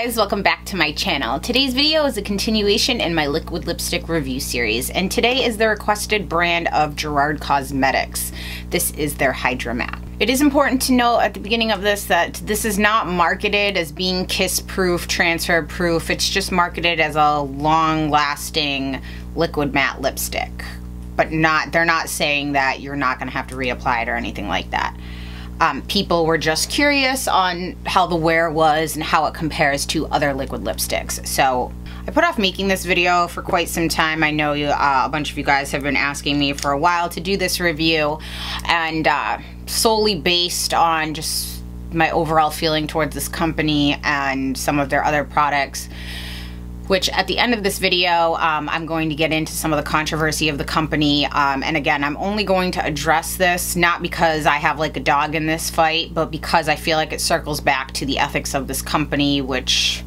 guys, welcome back to my channel. Today's video is a continuation in my liquid lipstick review series, and today is the requested brand of Gerard Cosmetics. This is their Hydra matte. It is important to note at the beginning of this that this is not marketed as being kiss-proof, transfer-proof. It's just marketed as a long-lasting liquid matte lipstick. But they're not saying that you're not going to have to reapply it or anything like that. People were just curious on how the wear was and how it compares to other liquid lipsticks. So I put off making this video for quite some time. I know a bunch of you guys have been asking me for a while to do this review, and solely based on just my overall feeling towards this company and some of their other products, which at the end of this video, I'm going to get into some of the controversy of the company. And again, I'm only going to address this, not because I have like a dog in this fight, but because I feel like it circles back to the ethics of this company, which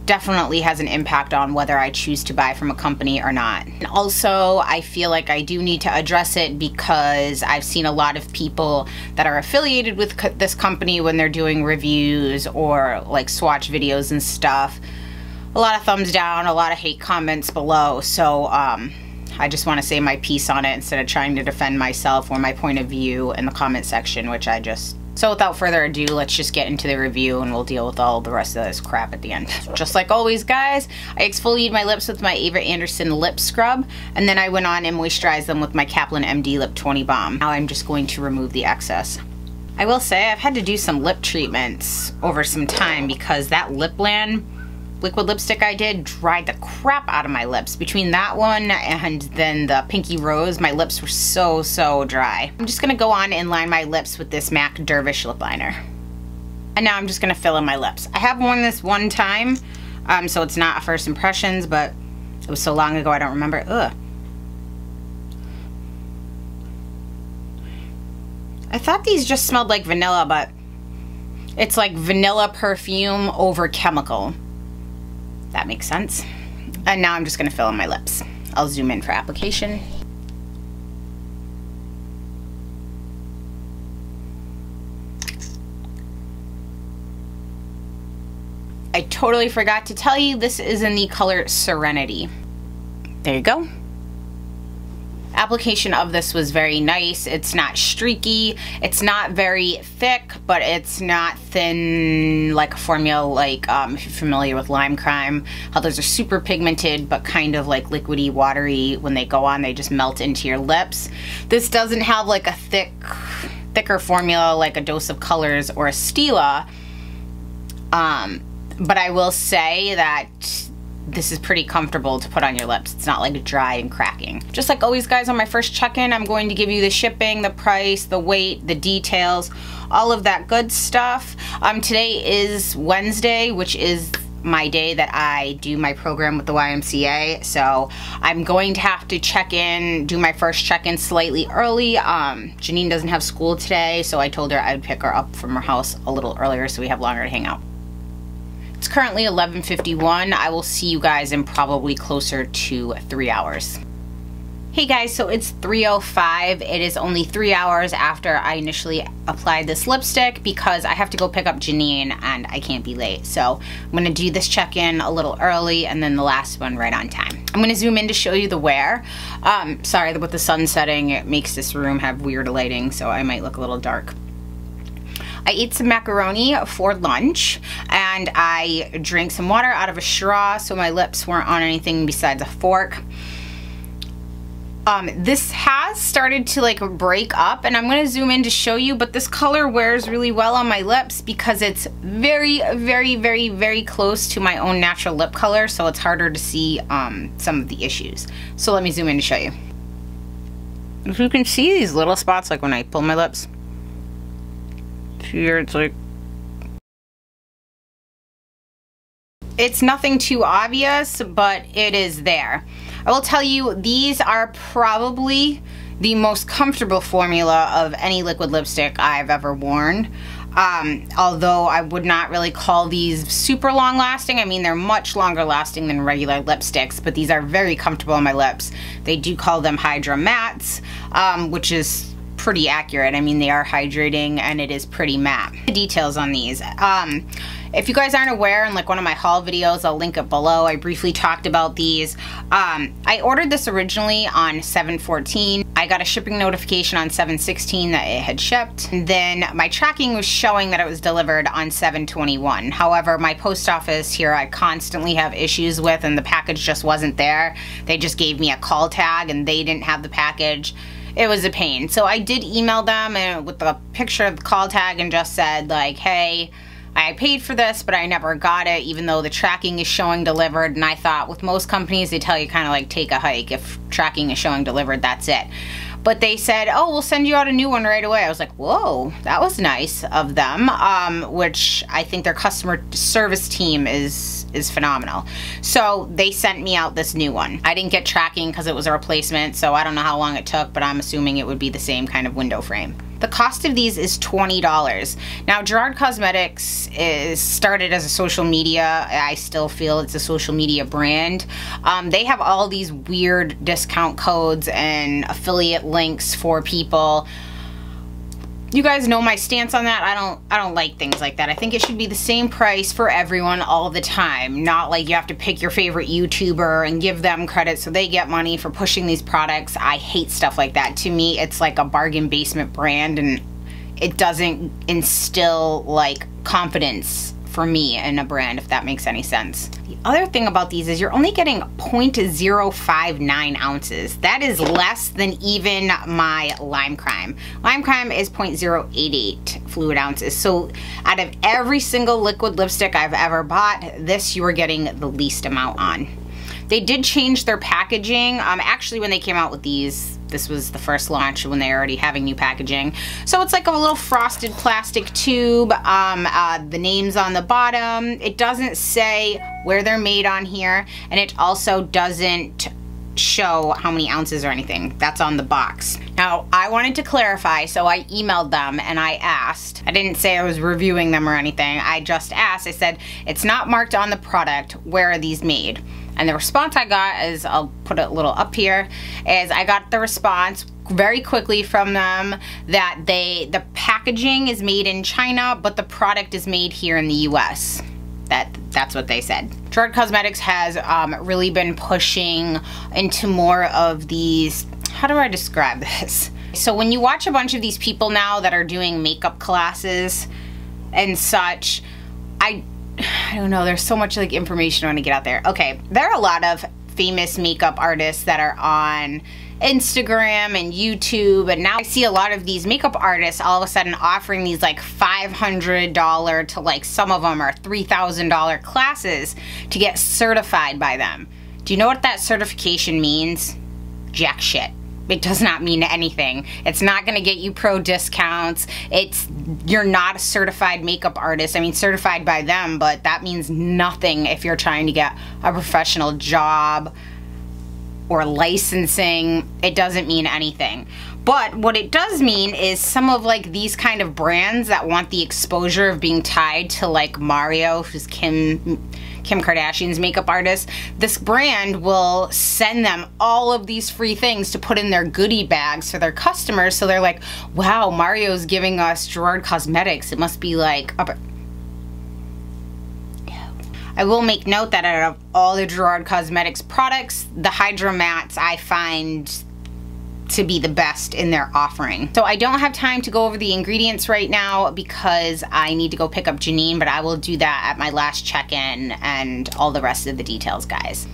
definitely has an impact on whether I choose to buy from a company or not. And also, I feel like I do need to address it because I've seen a lot of people that are affiliated with this company when they're doing reviews or like swatch videos and stuff. A lot of thumbs down, a lot of hate comments below, so I just want to say my piece on it instead of trying to defend myself or my point of view in the comment section, which I just... So without further ado, let's just get into the review and we'll deal with all the rest of this crap at the end. Just like always, guys, I exfoliated my lips with my Ava Anderson lip scrub, and then I went on and moisturized them with my Kaplan MD Lip 20 Balm. Now I'm just going to remove the excess. I will say I've had to do some lip treatments over some time because that Lip Liner liquid lipstick I did dried the crap out of my lips. Between that one and then the Pinky Rose, my lips were so dry. I'm just gonna go on and line my lips with this MAC Dervish Lip Liner. And now I'm just gonna fill in my lips. I have worn this one time, so it's not a first impressions, but it was so long ago I don't remember. Ugh. I thought these just smelled like vanilla, but it's like vanilla perfume over chemical. That makes sense. And now I'm just gonna fill in my lips. I'll zoom in for application. I totally forgot to tell you, this is in the color Serenity. There you go. Application of this was very nice. It's not streaky, it's not very thick, but it's not thin like a formula like if you're familiar with Lime Crime, how those are super pigmented but kind of like liquidy, watery. When they go on, they just melt into your lips. This doesn't have like a thicker formula like a Dose of Colors or a Stila, but I will say that this is pretty comfortable to put on your lips. It's not like dry and cracking. Just like always, guys, on my first check-in, I'm going to give you the shipping, the price, the weight, the details, all of that good stuff. Today is Wednesday, which is my day that I do my program with the YMCA, so I'm going to have to check in, do my first check-in slightly early. Janine doesn't have school today, so I told her I'd pick her up from her house a little earlier so we have longer to hang out. It's currently 11:51. I will see you guys in probably closer to 3 hours. Hey guys, so it's 3:05. It is only 3 hours after I initially applied this lipstick because I have to go pick up Janine and I can't be late. So I'm gonna do this check-in a little early and then the last one right on time. I'm gonna zoom in to show you the wear. Sorry, with the sun setting, it makes this room have weird lighting, so I might look a little dark. I ate some macaroni for lunch and I drank some water out of a straw so my lips weren't on anything besides a fork. This has started to like break up and I'm going to zoom in to show you, but this color wears really well on my lips because it's very close to my own natural lip color, so it's harder to see some of the issues. So let me zoom in to show you. If you can see these little spots like when I pull my lips. Here it's like, it's nothing too obvious, but it is there. I will tell you, these are probably the most comfortable formula of any liquid lipstick I've ever worn. Although I would not really call these super long lasting. I mean, they're much longer lasting than regular lipsticks, but these are very comfortable on my lips. They do call them Hydra mattes, which is pretty accurate. I mean, they are hydrating and it is pretty matte. The details on these. If you guys aren't aware, in like one of my haul videos, I'll link it below, I briefly talked about these. I ordered this originally on 7/14. I got a shipping notification on 7/16 that it had shipped. And then my tracking was showing that it was delivered on 7/21. However, my post office here I constantly have issues with, and the package just wasn't there. They just gave me a call tag and they didn't have the package. It was a pain. So I did email them and with the picture of the call tag and just said like, hey, I paid for this, but I never got it, even though the tracking is showing delivered. And I thought with most companies, they tell you kind of like take a hike. If tracking is showing delivered, that's it. But they said, oh, we'll send you out a new one right away. I was like, whoa, that was nice of them, which I think their customer service team is phenomenal. So they sent me out this new one. I didn't get tracking because it was a replacement, so I don't know how long it took, but I'm assuming it would be the same kind of window frame. The cost of these is $20. Now, Gerard Cosmetics is started as a social media. I still feel it's a social media brand. They have all these weird discount codes and affiliate links for people. You guys know my stance on that. I don't like things like that. I think it should be the same price for everyone all the time. Not like you have to pick your favorite YouTuber and give them credit so they get money for pushing these products. I hate stuff like that. To me, it's like a bargain basement brand, and it doesn't instill like confidence for me in a brand, if that makes any sense. The other thing about these is you're only getting 0.059 ounces. That is less than even my Lime Crime. Lime Crime is 0.088 fluid ounces. So out of every single liquid lipstick I've ever bought, this you are getting the least amount on. They did change their packaging. Actually, when they came out with these, this was the first launch when they were already having new packaging. So it's like a little frosted plastic tube. The name's on the bottom. It doesn't say where they're made on here, and it also doesn't show how many ounces or anything. That's on the box. Now, I wanted to clarify, so I emailed them and I asked. I didn't say I was reviewing them or anything. I just asked. I said, it's not marked on the product. Where are these made? And the response I got is, I'll put it a little up here, is I got the response very quickly from them that the packaging is made in China, but the product is made here in the US. That's what they said. Gerard Cosmetics has really been pushing into more of these, how do I describe this? So when you watch a bunch of these people now that are doing makeup classes and such, I don't know, there's so much like information I want to get out there. Okay, there are a lot of famous makeup artists that are on Instagram and YouTube, and now I see a lot of these makeup artists all of a sudden offering these like $500 to like some of them are $3,000 classes to get certified by them. Do you know what that certification means? Jack shit. It does not mean anything. It's not gonna get you pro discounts. You're not a certified makeup artist. I mean, certified by them, but that means nothing if you're trying to get a professional job or licensing. It doesn't mean anything. But what it does mean is some of like these kind of brands that want the exposure of being tied to like Mario, who's Kim Kardashian's makeup artist, this brand will send them all of these free things to put in their goodie bags for their customers. So they're like, wow, Mario's giving us Gerard Cosmetics. It must be like upper. I will make note that out of all the Gerard Cosmetics products, the Hydra Mattes I find to be the best in their offering. So I don't have time to go over the ingredients right now because I need to go pick up Janine, but I will do that at my last check-in and all the rest of the details, guys.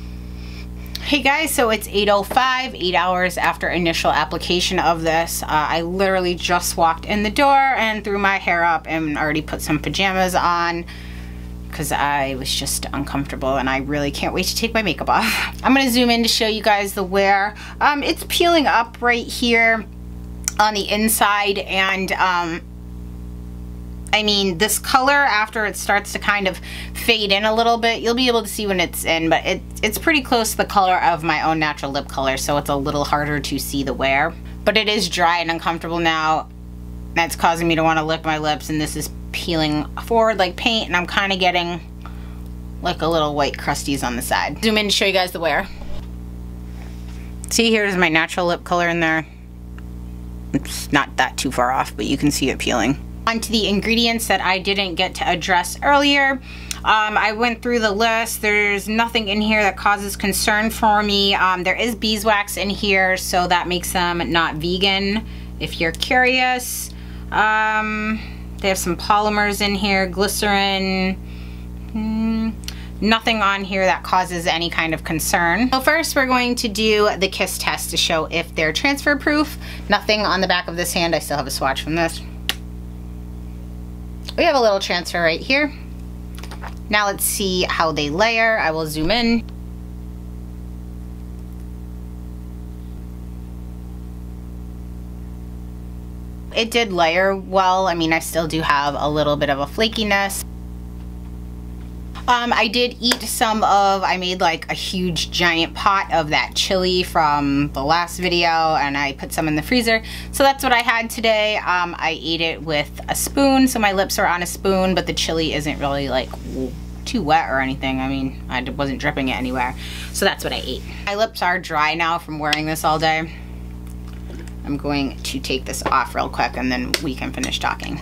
Hey guys, so it's 8:05, 8 hours after initial application of this. I literally just walked in the door and threw my hair up and already put some pajamas on because I was just uncomfortable and I really can't wait to take my makeup off. I'm gonna zoom in to show you guys the wear. It's peeling up right here on the inside, and I mean, this color, after it starts to kind of fade in a little bit, you'll be able to see when it's in, but it's pretty close to the color of my own natural lip color, so it's a little harder to see the wear. But it is dry and uncomfortable now. That's causing me to want to lick my lips, and this is peeling forward like paint, and I'm kind of getting like a little white crusties on the side. Zoom in to show you guys the wear. See, here's my natural lip color in there. It's not that too far off, but you can see it peeling. Onto the ingredients that I didn't get to address earlier. I went through the list. There's nothing in here that causes concern for me. There is beeswax in here, so that makes them not vegan, if you're curious. They have some polymers in here, glycerin. Nothing on here that causes any kind of concern. So first we're going to do the kiss test to show if they're transfer proof. Nothing on the back of this hand. I still have a swatch from this. We have a little transfer right here. Now let's see how they layer. I will zoom in. It did layer well. I mean, I still do have a little bit of a flakiness. I did eat some of, I made like a huge giant pot of that chili from the last video, and I put some in the freezer. So that's what I had today. I ate it with a spoon, so my lips are on a spoon, but the chili isn't really like too wet or anything. I mean, I wasn't dripping it anywhere. So that's what I ate. My lips are dry now from wearing this all day. I'm going to take this off real quick and then we can finish talking.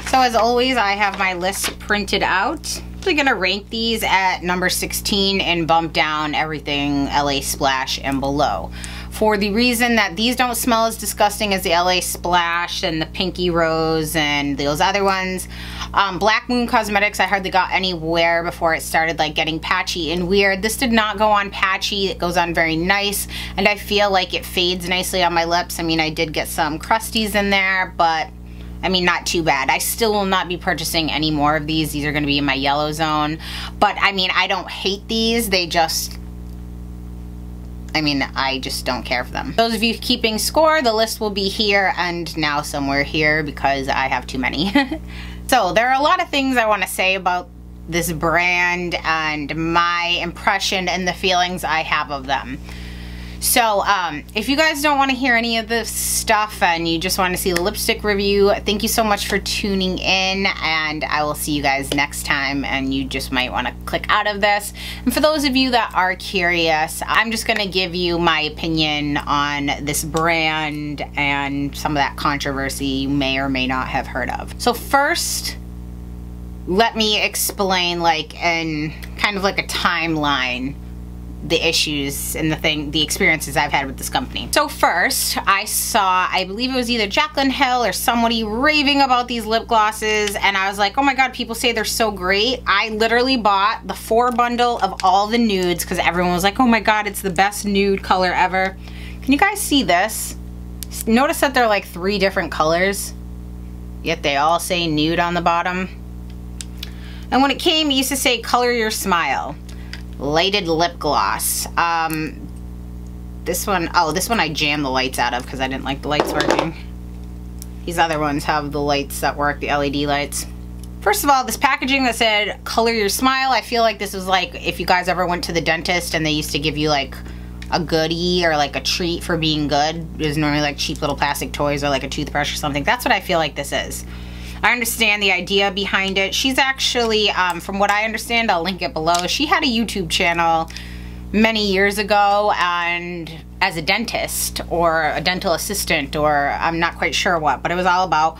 So as always, I have my list printed out. I'm gonna rank these at number 16 and bump down everything LA Splash and below. For the reason that these don't smell as disgusting as the LA Splash and the Pinky Rose and those other ones. Black Moon Cosmetics, I hardly got anywhere before it started like getting patchy and weird. This did not go on patchy. It goes on very nice, and I feel like it fades nicely on my lips. I mean, I did get some crusties in there, but I mean, not too bad. I still will not be purchasing any more of these. These are going to be in my yellow zone. But I mean, I don't hate these. They just, I mean, I just don't care for them. Those of you keeping score, the list will be here and now somewhere here because I have too many. So there are a lot of things I want to say about this brand and my impression and the feelings I have of them. So if you guys don't want to hear any of this stuff and you just want to see the lipstick review, thank you so much for tuning in, and I will see you guys next time, and you just might want to click out of this. And for those of you that are curious, I'm just going to give you my opinion on this brand and some of that controversy you may or may not have heard of. So first, let me explain like in kind of like a timeline the issues and the experiences I've had with this company. So first, I saw, I believe it was either Jaclyn Hill or somebody raving about these lip glosses, and I was like, oh my god, people say they're so great. I literally bought the 4 bundle of all the nudes because everyone was like, oh my god, it's the best nude color ever. Can you guys see this? Notice that they're like 3 different colors, yet they all say nude on the bottom. And when it came, it used to say color your smile. Lighted lip gloss. This one I jammed the lights out of because I didn't like the lights working. These other ones have the lights that work, the LED lights. First of all, this packaging that said color your smile, I feel like this was like if you guys ever went to the dentist and they used to give you like a goodie or like a treat for being good. It was normally like cheap little plastic toys or like a toothbrush or something. That's what I feel like this is. I understand the idea behind it. She's actually, from what I understand, I'll link it below. She had a YouTube channel many years ago, and as a dentist or a dental assistant, or I'm not quite sure what, but it was all about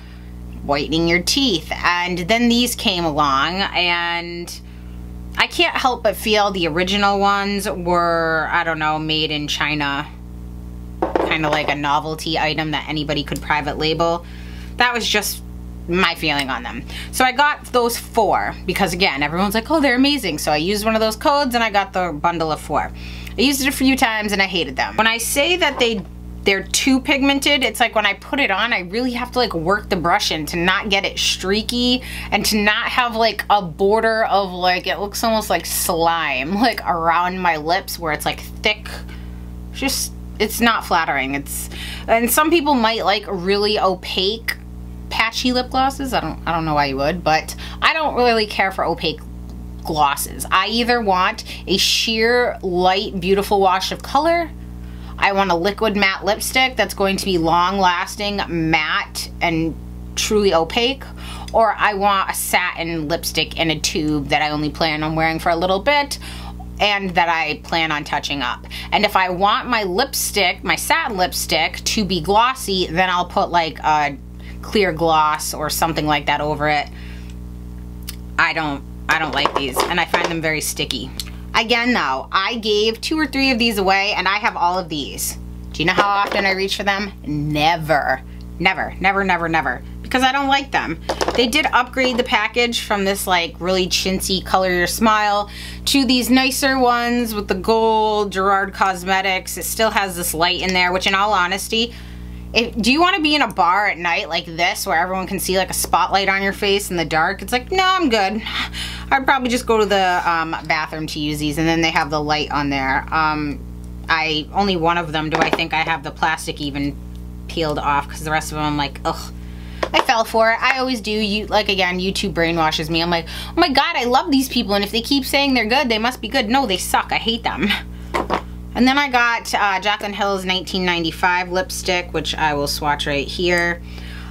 whitening your teeth. And then these came along, and I can't help but feel the original ones were, I don't know, made in China. Kind of like a novelty item that anybody could private label. That was just my feeling on them. So I got those 4 because again, everyone's like, oh, they're amazing. So I used one of those codes and I got the bundle of 4. I used it a few times and I hated them. When I say that they're too pigmented, it's like when I put it on, I really have to like work the brush in to not get it streaky and to not have like a border of like, it looks almost like slime like around my lips where it's like thick. Just, it's not flattering. And some people might like really opaque patchy lip glosses. I don't know why you would, but I don't really care for opaque glosses. I either want a sheer light beautiful wash of color, I want a liquid matte lipstick that's going to be long lasting, matte, and truly opaque, or I want a satin lipstick in a tube that I only plan on wearing for a little bit, and that I plan on touching up. And if I want my lipstick, my satin lipstick, to be glossy, then I'll put like a clear gloss or something like that over it. I don't like these, and I find them very sticky. Again though, I gave 2 or 3 of these away, and I have all of these. Do you know how often I reach for them? Never. Never, never, never, never. Because I don't like them. They did upgrade the package from this like really chintzy color your smile to these nicer ones with the gold Gerard Cosmetics. It still has this light in there, which in all honesty, do you want to be in a bar at night like this where everyone can see like a spotlight on your face in the dark? It's like, no, I'm good. I'd probably just go to the bathroom to use these, and then they have the light on there. Only one of them do I think I have the plastic even peeled off, because the rest of them I'm like, ugh. I fell for it. I always do. Like again, YouTube brainwashes me. I'm like, oh my god, I love these people, and if they keep saying they're good, they must be good. No, they suck. I hate them. And then I got Jaclyn Hill's 1995 lipstick, which I will swatch right here.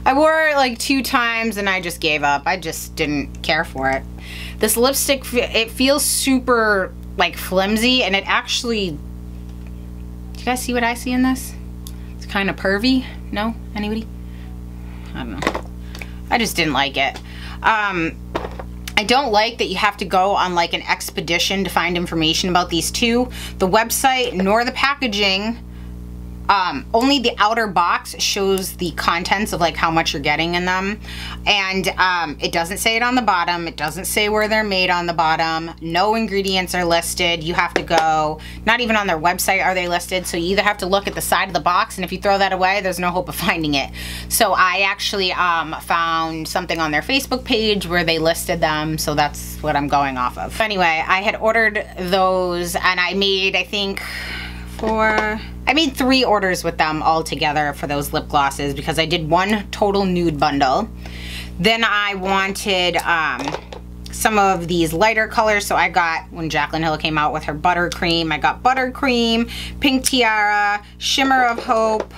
I wore it like 2 times and I just gave up. I just didn't care for it. This lipstick, it feels super like flimsy, and it actually, do you guys see what I see in this? It's kind of pervy. No? Anybody? I don't know. I just didn't like it. I don't like that you have to go on like an expedition to find information about these two. The website nor the packaging, only the outer box shows the contents of like how much you're getting in them. And it doesn't say it on the bottom. It doesn't say where they're made on the bottom. No ingredients are listed. You have to go, not even on their website are they listed. So you either have to look at the side of the box, and if you throw that away, there's no hope of finding it. So I actually found something on their Facebook page where they listed them. So that's what I'm going off of. Anyway, I had ordered those, and I made, I think, I made 3 orders with them all together for those lip glosses, because I did 1 total nude bundle. Then I wanted some of these lighter colors, so I got, when Jaclyn Hill came out with her buttercream, I got buttercream, pink tiara, shimmer of hope,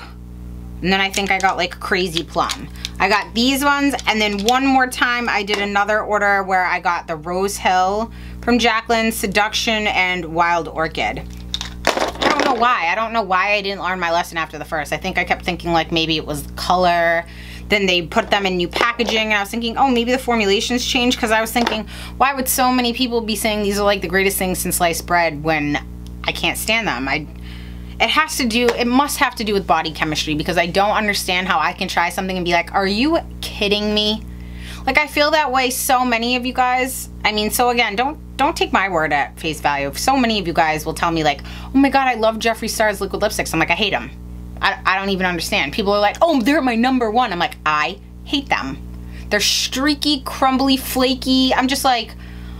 and then I think I got like crazy plum. I got these ones, and then one more time I did another order where I got the Rose Hill from Jaclyn, Seduction, and Wild Orchid. I don't know why I didn't learn my lesson after the first. I think I kept thinking like maybe it was the color. Then they put them in new packaging, and I was thinking, oh, maybe the formulations changed, because I was thinking, why would so many people be saying these are like the greatest things since sliced bread when I can't stand them? It must have to do with body chemistry, because I don't understand how I can try something and be like, are you kidding me? Like, I feel that way so many of you guys. I mean, so again, don't take my word at face value. So many of you guys will tell me like, oh my god, I love Jeffree Star's liquid lipsticks. I'm like, I hate them. I don't even understand. People are like, oh, they're my #1. I'm like, I hate them. They're streaky, crumbly, flaky. I'm just like,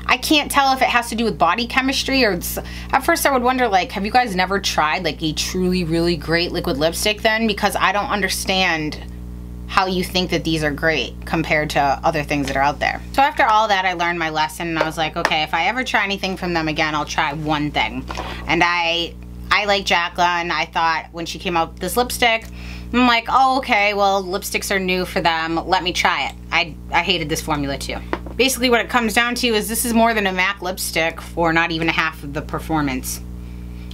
I can't tell if it has to do with body chemistry, or at first I would wonder like, have you guys never tried like a truly really great liquid lipstick then? Because I don't understand how you think that these are great compared to other things that are out there. So after all that, I learned my lesson, and I was like, okay, if I ever try anything from them again, I'll try one thing. And I like Jaclyn. I thought when she came out with this lipstick, I'm like, oh, okay, well, lipsticks are new for them. Let me try it. I hated this formula too. Basically what it comes down to is this is more than a MAC lipstick for not even half of the performance.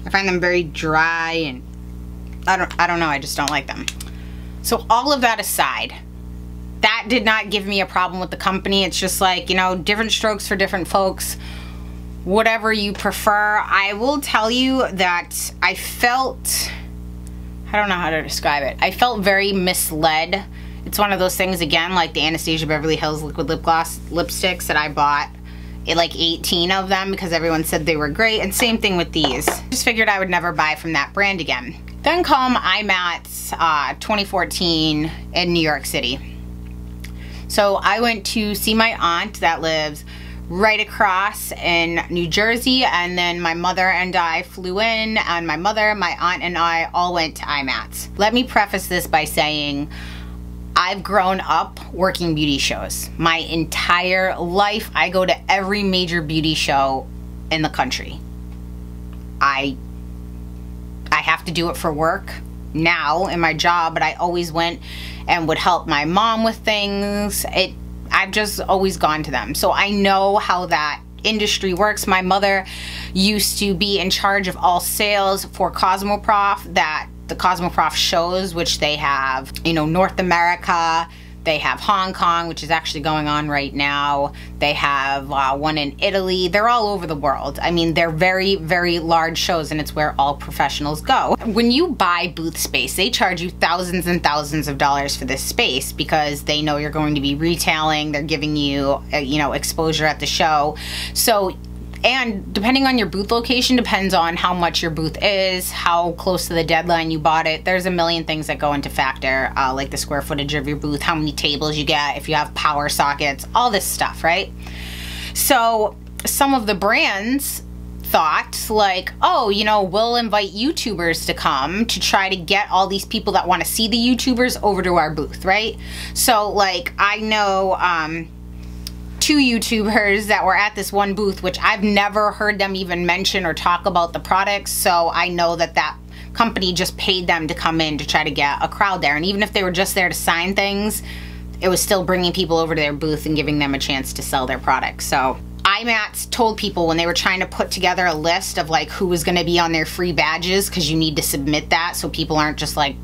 I find them very dry, and I don't know, I just don't like them. So all of that aside, that did not give me a problem with the company. It's just like, you know, different strokes for different folks. Whatever you prefer. I will tell you that I felt, I don't know how to describe it. I felt very misled. It's one of those things, again, like the Anastasia Beverly Hills liquid lip gloss lipsticks that I bought. Like 18 of them because everyone said they were great, and same thing with these. Just figured I would never buy from that brand again. Then come IMATS 2014 in New York City. So I went to see my aunt that lives right across in New Jersey, and then my mother and I flew in, and my mother, my aunt, and I all went to IMATS. Let me preface this by saying I've grown up working beauty shows. My entire life, I go to every major beauty show in the country. I have to do it for work now in my job, but I always went and would help my mom with things. I've just always gone to them. So I know how that industry works. My mother used to be in charge of all sales for Cosmoprof, the Cosmoprof shows, which they have, you know, North America, they have Hong Kong, which is actually going on right now. They have one in Italy. They're all over the world. I mean, they're very, very large shows, and it's where all professionals go. When you buy booth space, they charge you thousands and thousands of dollars for this space because they know you're going to be retailing. They're giving you, you know, exposure at the show. So, and depending on your booth location, depends on how much your booth is, how close to the deadline you bought it. There's a million things that go into factor, like the square footage of your booth, how many tables you get, if you have power sockets, all this stuff, right? So some of the brands thought like, oh, you know, we'll invite YouTubers to come to try to get all these people that want to see the YouTubers over to our booth, right? So like, I know, 2 YouTubers that were at this one booth, which I've never heard them even mention or talk about the products, so I know that that company just paid them to come in to try to get a crowd there. And even if they were just there to sign things, it was still bringing people over to their booth and giving them a chance to sell their products. So IMATS told people when they were trying to put together a list of like who was going to be on their free badges, because you need to submit that so people aren't just like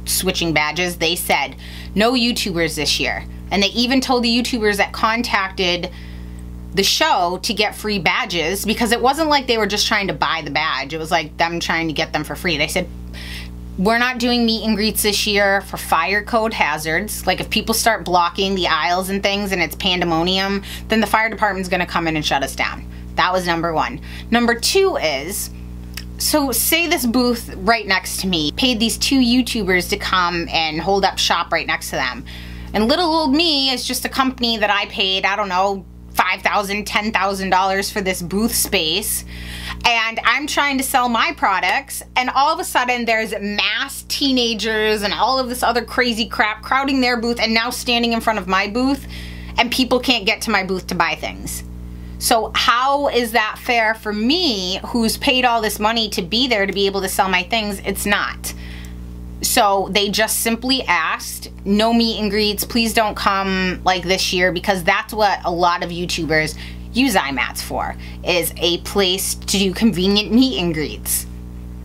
switching badges, they said no YouTubers this year. And they even told the YouTubers that contacted the show to get free badges, because it wasn't like they were just trying to buy the badge. It was like them trying to get them for free. They said, we're not doing meet and greets this year for fire code hazards. Like if people start blocking the aisles and things and it's pandemonium, then the fire department's gonna come in and shut us down. That was number 1. Number 2 is, so say this booth right next to me paid these 2 YouTubers to come and hold up shop right next to them. And little old me is just a company that I paid, I don't know, $5,000, $10,000 for this booth space. And I'm trying to sell my products, and all of a sudden there's mass teenagers and all of this other crazy crap crowding their booth and now standing in front of my booth, and people can't get to my booth to buy things. So how is that fair for me, who's paid all this money to be there to be able to sell my things? It's not. So they just simply asked, no meet and greets, please don't come like this year, because that's what a lot of YouTubers use IMATS for, is a place to do convenient meet and greets.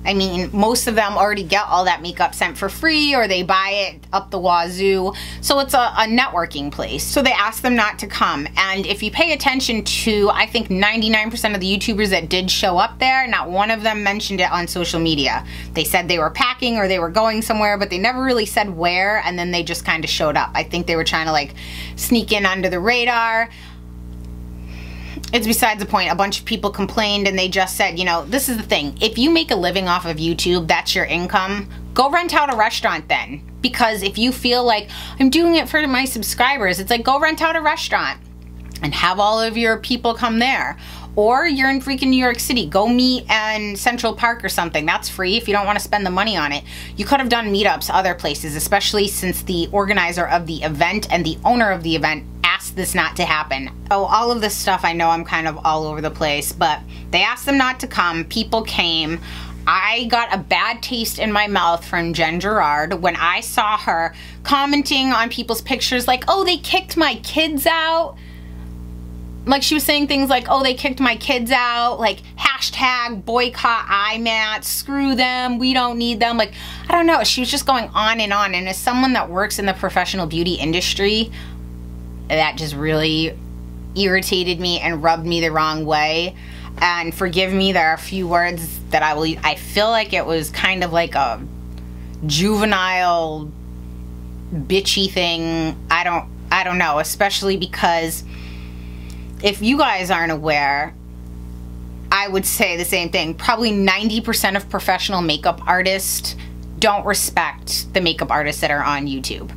I mean, most of them already get all that makeup sent for free, or they buy it up the wazoo. So it's a networking place. So they asked them not to come. And if you pay attention to, I think 99% of the YouTubers that did show up there, not one of them mentioned it on social media. They said they were packing or they were going somewhere, but they never really said where, and then they just kind of showed up. I think they were trying to like sneak in under the radar. It's besides the point. A bunch of people complained, and they just said, you know, this is the thing. If you make a living off of YouTube, that's your income, go rent out a restaurant then. Because if you feel like, I'm doing it for my subscribers, it's like, go rent out a restaurant and have all of your people come there. Or you're in freaking New York City, go meet in Central Park or something. That's free if you don't want to spend the money on it. You could have done meetups other places, especially since the organizer of the event and the owner of the event asked this not to happen. Oh, all of this stuff, I know I'm kind of all over the place, but they asked them not to come. People came. I got a bad taste in my mouth from Gerard when I saw her commenting on people's pictures like, oh, they kicked my kids out. Like, she was saying things like, oh, they kicked my kids out, like, hashtag boycott IMATS, screw them, we don't need them. Like, I don't know, she was just going on. And as someone that works in the professional beauty industry, that just really irritated me and rubbed me the wrong way. And forgive me, there are a few words that I feel like it was kind of like a juvenile, bitchy thing. I don't know, especially because if you guys aren't aware, I would say the same thing. Probably 90% of professional makeup artists don't respect the makeup artists that are on YouTube.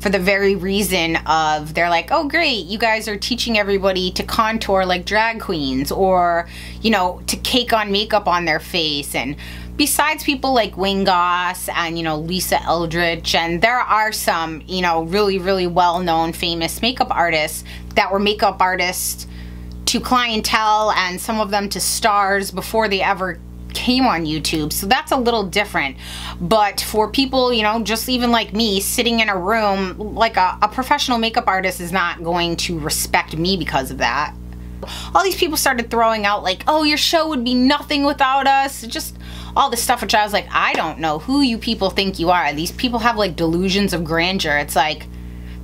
For the very reason of, they're like, oh great, you guys are teaching everybody to contour like drag queens, or, you know, to cake on makeup on their face. And besides people like Wayne Goss and, you know, Lisa Eldridge, and there are some, you know, really, really well-known famous makeup artists that were makeup artists to clientele, and some of them to stars before they ever came on YouTube. So that's a little different. But for people, you know, just even like me, sitting in a room, like a professional makeup artist is not going to respect me because of that. all these people started throwing out like, oh, your show would be nothing without us. Just all this stuff, which I was like, I don't know who you people think you are. These people have like delusions of grandeur. It's like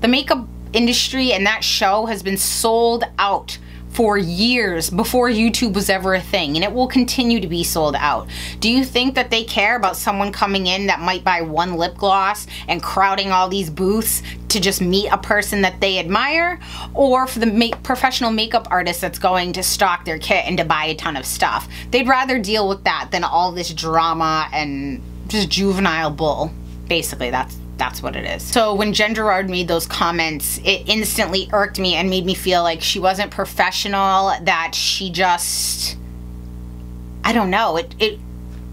the makeup industry and that show has been sold out for years before YouTube was ever a thing, and it will continue to be sold out. Do you think that they care about someone coming in that might buy one lip gloss and crowding all these booths to just meet a person that they admire, or for the professional makeup artist that's going to stock their kit and to buy a ton of stuff? They'd rather deal with that than all this drama and just juvenile bull. Basically, that's what it is. So when Gerard made those comments, it instantly irked me and made me feel like she wasn't professional, that she just, I don't know,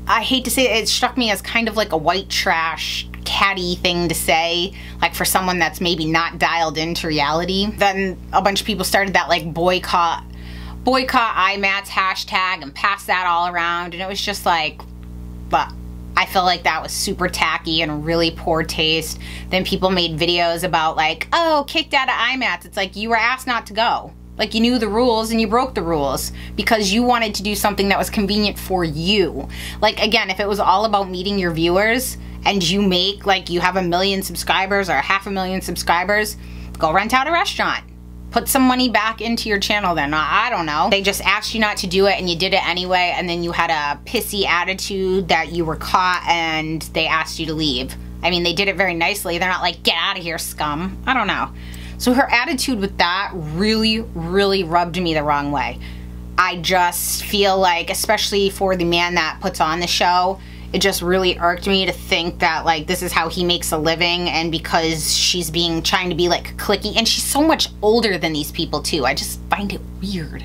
I hate to say it, it struck me as kind of like a white trash catty thing to say, like for someone that's maybe not dialed into reality. Then a bunch of people started that like boycott IMATS hashtag and passed that all around, and it was just like, but I feel like that was super tacky and really poor taste. Then people made videos about like, oh, kicked out of IMATS. It's like, you were asked not to go. Like, you knew the rules and you broke the rules because you wanted to do something that was convenient for you. Like, again, if it was all about meeting your viewers and you make, like, you have 1 million subscribers or 500,000 subscribers, go rent out a restaurant. Put some money back into your channel then. I don't know. They just asked you not to do it and you did it anyway, and then you had a pissy attitude that you were caught and they asked you to leave. I mean, they did it very nicely. They're not like, get out of here, scum. I don't know. So her attitude with that really, really rubbed me the wrong way. I just feel like, especially for the man that puts on the show, it just really irked me to think that like this is how he makes a living, and because she's trying to be like cliquey, and she's so much older than these people too. I just find it weird.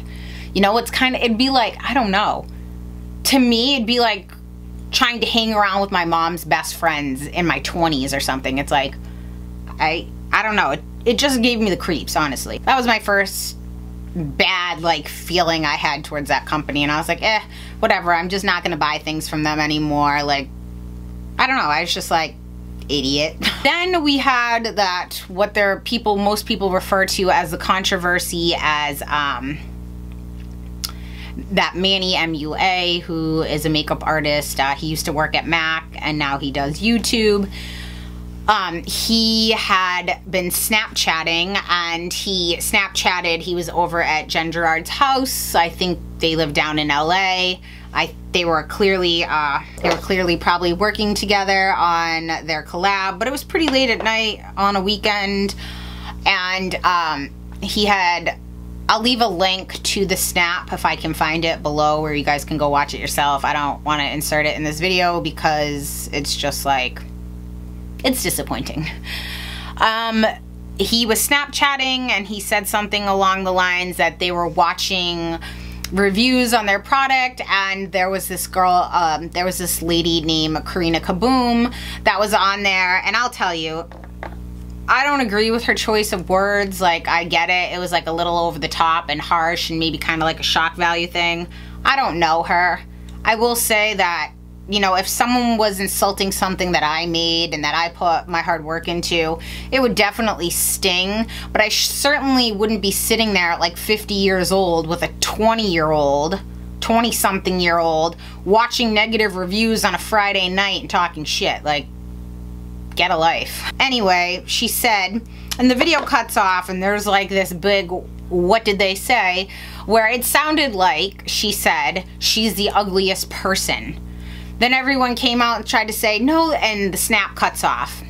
You know, it'd be like, I don't know. To me, it'd be like trying to hang around with my mom's best friends in my 20s or something. It's like, I don't know. It just gave me the creeps, honestly. That was my first bad like feeling I had towards that company, and I was like, whatever, I'm just not gonna buy things from them anymore. Like, I don't know, I was just like, idiot. Then we had that, what most people refer to as the controversy as that Manny MUA, who is a makeup artist. He used to work at MAC and now he does YouTube. He had been Snapchatting, and he Snapchatted, he was over at Gerard's house. I think they live down in LA. They were clearly probably working together on their collab, but it was pretty late at night on a weekend. And I'll leave a link to the snap if I can find it below, where you guys can go watch it yourself. I don't want to insert it in this video because it's just like, it's disappointing. He was Snapchatting and he said something along the lines that they were watching reviews on their product, and there was this girl, there was this lady named Karina Kaboom that was on there, and I'll tell you, I don't agree with her choice of words. Like, I get it. It was like a little over the top and harsh and maybe kind of like a shock value thing. I don't know her. I will say that, you know, if someone was insulting something that I made and that I put my hard work into, it would definitely sting. But I certainly wouldn't be sitting there at like 50 years old with a 20-year-old, 20-something-year-old, watching negative reviews on a Friday night and talking shit. Like, get a life. Anyway, she said, and the video cuts off and there's like this big, what did they say, where it sounded like she said, she's the ugliest person. Then everyone came out and tried to say, no, and the snap cuts off.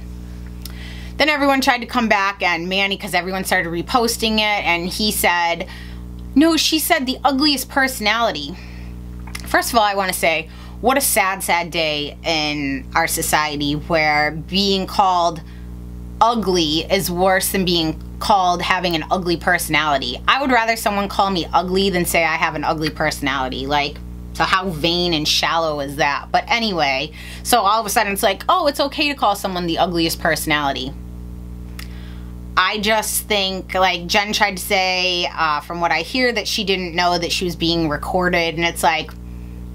Then everyone tried to come back, and Manny, because everyone started reposting it, and he said, no, she said the ugliest personality. First of all, I want to say, what a sad, sad day in our society where being called ugly is worse than being called having an ugly personality. I would rather someone call me ugly than say I have an ugly personality. Like, so how vain and shallow is that? But anyway, so all of a sudden it's like, oh, it's okay to call someone the ugliest personality. I just think, like, Jen tried to say, from what I hear, that she didn't know that she was being recorded, and it's like,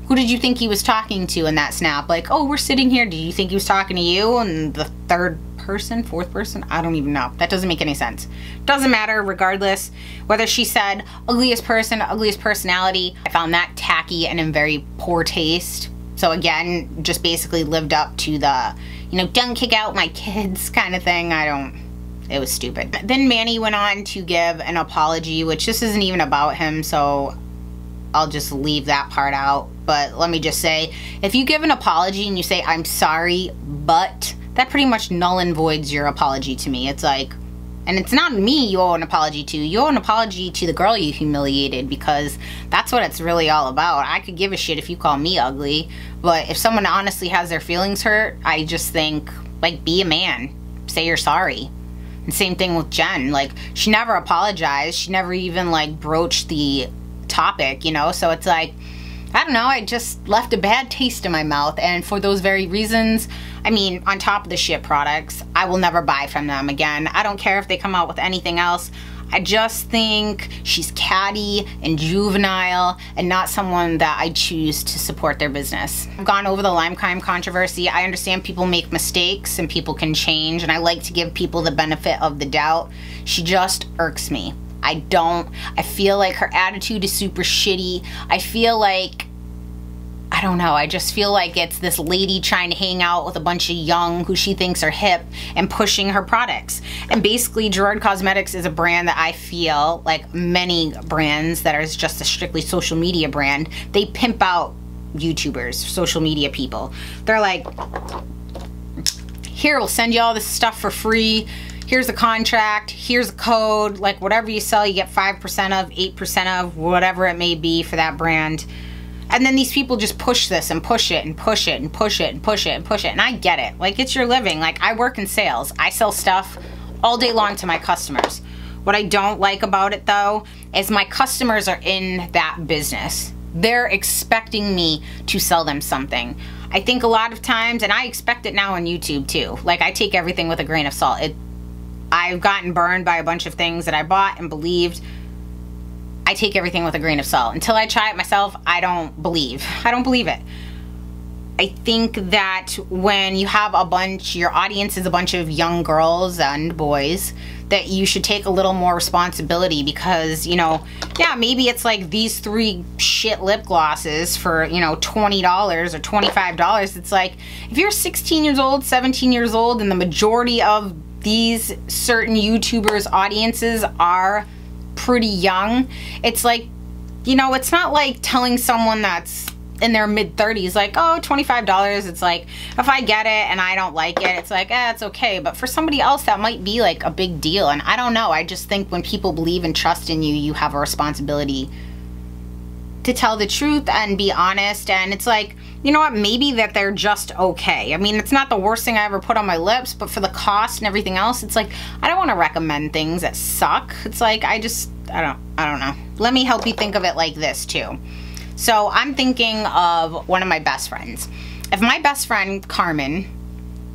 who did you think he was talking to in that snap? Like, oh, we're sitting here, did you think he was talking to you? And the third person, fourth person, I don't even know. That doesn't make any sense. Doesn't matter, regardless. Whether she said ugliest person, ugliest personality, I found that tacky and in very poor taste. So again, just basically lived up to the, you know, don't kick out my kids kind of thing. It was stupid. Then Manny went on to give an apology, which this isn't even about him, so I'll just leave that part out. But let me just say, if you give an apology and you say, I'm sorry, but, that pretty much null and voids your apology to me. It's like, and it's not me you owe an apology to. You owe an apology to the girl you humiliated, because that's what it's really all about. I could give a shit if you call me ugly, but if someone honestly has their feelings hurt, I just think, like, be a man. Say you're sorry. And same thing with Jen. Like, she never apologized. She never even, like, broached the topic, you know? So it's like, I don't know, I just left a bad taste in my mouth, and for those very reasons, I mean, on top of the shit products, I will never buy from them again. I don't care if they come out with anything else. I just think she's catty and juvenile and not someone that I choose to support their business. I've gone over the lime crime controversy. I understand people make mistakes and people can change, and I like to give people the benefit of the doubt. She just irks me. I feel like her attitude is super shitty. I feel like, I don't know, I just feel like it's this lady trying to hang out with a bunch of young who she thinks are hip and pushing her products. And basically, Gerard Cosmetics is a brand that I feel like many brands that are just a strictly social media brand, they pimp out YouTubers, social media people. They're like, here, we'll send you all this stuff for free. Here's a contract, here's a code, like whatever you sell, you get 5% of, 8% of, whatever it may be for that brand. And then these people just push this and push it and push it and push it and push it and push it. And I get it. Like, it's your living. Like, I work in sales. I sell stuff all day long to my customers. What I don't like about it, though, is my customers are in that business. They're expecting me to sell them something. I think a lot of times, and I expect it now on YouTube, too. Like, I take everything with a grain of salt. I've gotten burned by a bunch of things that I bought and believed. I take everything with a grain of salt. Until I try it myself, I don't believe it. I think that when you have your audience is a bunch of young girls and boys, that you should take a little more responsibility, because, you know, yeah, maybe it's like these 3 shit lip glosses for, you know, $20 or $25. It's like, if you're 16 years old, 17 years old, and the majority of these certain YouTubers' audiences are pretty young, it's like, you know, it's not like telling someone that's in their mid-30s, like, oh, $25. It's like, if I get it and I don't like it, it's like, it's okay. But for somebody else, that might be like a big deal. And I don't know, I just think when people believe and trust in you, you have a responsibility to tell the truth and be honest. And it's like, you know what, maybe that they're just okay. I mean, it's not the worst thing I ever put on my lips, but for the cost and everything else, it's like, I don't want to recommend things that suck. It's like, I don't know. Let me help you think of it like this too. So I'm thinking of one of my best friends. If my best friend, Carmen,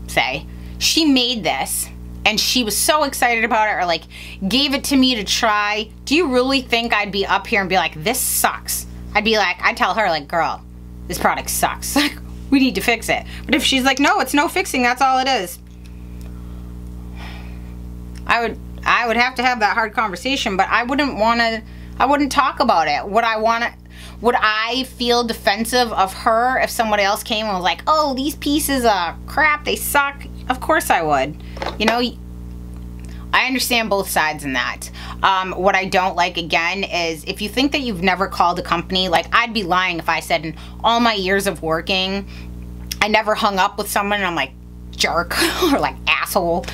say, she made this and she was so excited about it, or like gave it to me to try, do you really think I'd be up here and be like, this sucks? I'd tell her, like, girl, this product sucks. Like, we need to fix it. But if she's like, no, it's no fixing, that's all it is, I would have to have that hard conversation, but I wouldn't talk about it. Would I feel defensive of her if somebody else came and was like, oh, these pieces of crap, they suck? Of course I would. You know, I understand both sides in that. What I don't like, again, is if you think that you've never called a company, like, I'd be lying if I said in all my years of working, I never hung up with someone and I'm like, jerk, or like, asshole.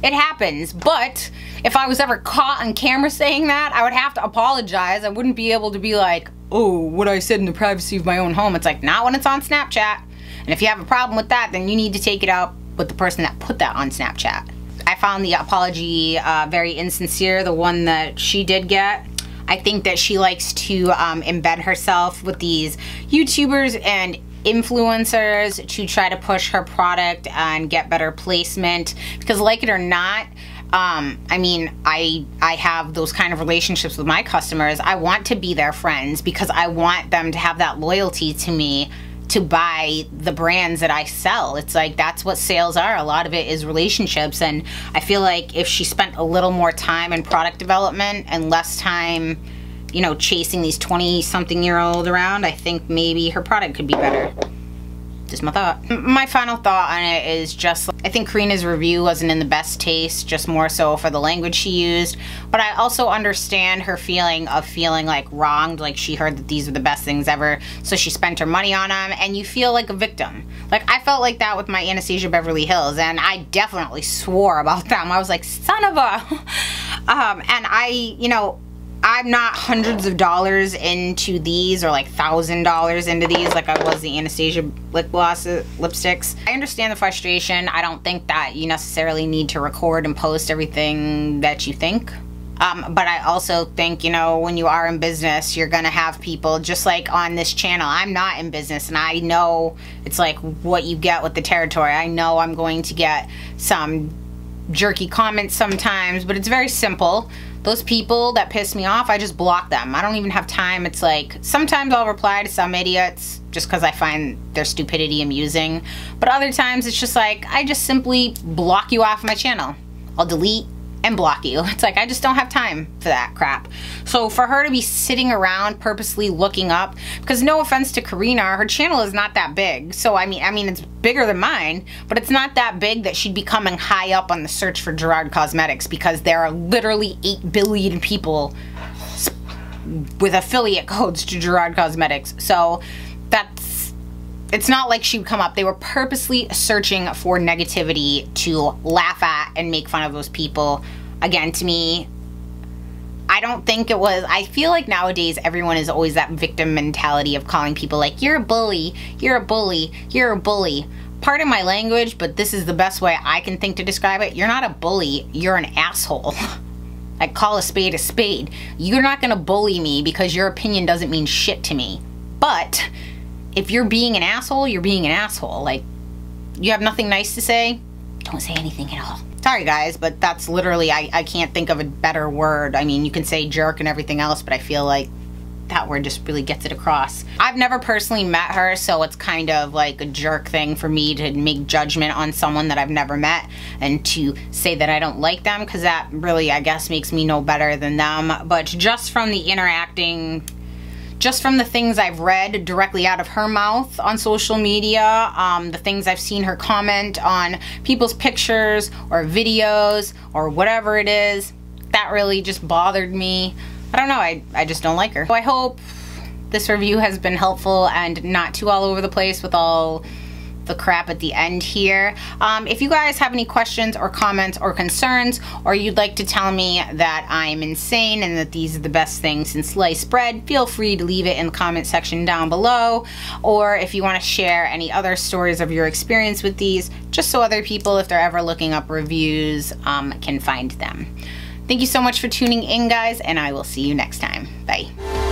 It happens. But if I was ever caught on camera saying that, I would have to apologize. I wouldn't be able to be like, oh, what I said in the privacy of my own home. It's like, not when it's on Snapchat. And if you have a problem with that, then you need to take it up with the person that put that on Snapchat. I found the apology very insincere, the one that she did get. I think that she likes to embed herself with these YouTubers and influencers to try to push her product and get better placement. Because, like it or not, I mean, I have those kind of relationships with my customers. I want to be their friends because I want them to have that loyalty to me to buy the brands that I sell. It's like, that's what sales are. A lot of it is relationships, and I feel like if she spent a little more time in product development and less time, you know, chasing these 20-something-year-old around, I think maybe her product could be better. Just my thought. My final thought on it is just, I think Karina's review wasn't in the best taste, just more so for the language she used. But I also understand her feeling of feeling like wronged, like she heard that these are the best things ever, so she spent her money on them, and you feel like a victim. Like, I felt like that with my Anastasia Beverly Hills, and I definitely swore about them. I was like, son of a... and I, you know, I'm not hundreds of dollars into these, or like $1,000 into these like I was the Anastasia lip gloss lipsticks. I understand the frustration. I don't think that you necessarily need to record and post everything that you think. But I also think, you know, when you are in business, you're gonna have people, just like on this channel. I'm not in business, and I know it's like what you get with the territory. I know I'm going to get some jerky comments sometimes, but it's very simple. Those people that piss me off, I just block them. I don't even have time. It's like, sometimes I'll reply to some idiots just because I find their stupidity amusing. But other times it's just like, I just simply block you off my channel. I'll delete and block you. It's like, I just don't have time for that crap. So for her to be sitting around purposely looking up, because no offense to Karina, her channel is not that big. So I mean it's bigger than mine, but it's not that big that she'd be coming high up on the search for Gerard Cosmetics, because there are literally 8 billion people with affiliate codes to Gerard Cosmetics. So it's not like she would come up. They were purposely searching for negativity to laugh at and make fun of those people. Again, to me, I don't think it was. I feel like nowadays everyone is always that victim mentality of calling people like, you're a bully, you're a bully, you're a bully. Pardon my language, but this is the best way I can think to describe it. You're not a bully, you're an asshole. Like, call a spade a spade. You're not gonna bully me because your opinion doesn't mean shit to me. But if you're being an asshole, you're being an asshole. Like, you have nothing nice to say, don't say anything at all. Sorry guys, but that's literally, I can't think of a better word. I mean, you can say jerk and everything else, but I feel like that word just really gets it across. I've never personally met her, so it's kind of like a jerk thing for me to make judgment on someone that I've never met and to say that I don't like them, because that really, I guess, makes me no better than them. But just from the interacting, just from the things I've read directly out of her mouth on social media, the things I've seen her comment on people's pictures or videos or whatever it is, that really just bothered me. I don't know, I just don't like her. So I hope this review has been helpful and not too all over the place with all the crap at the end here. If you guys have any questions or comments or concerns, or you'd like to tell me that I'm insane and that these are the best things in sliced bread, feel free to leave it in the comment section down below. Or if you want to share any other stories of your experience with these, just so other people, if they're ever looking up reviews, can find them. Thank you so much for tuning in, guys, and I will see you next time. Bye.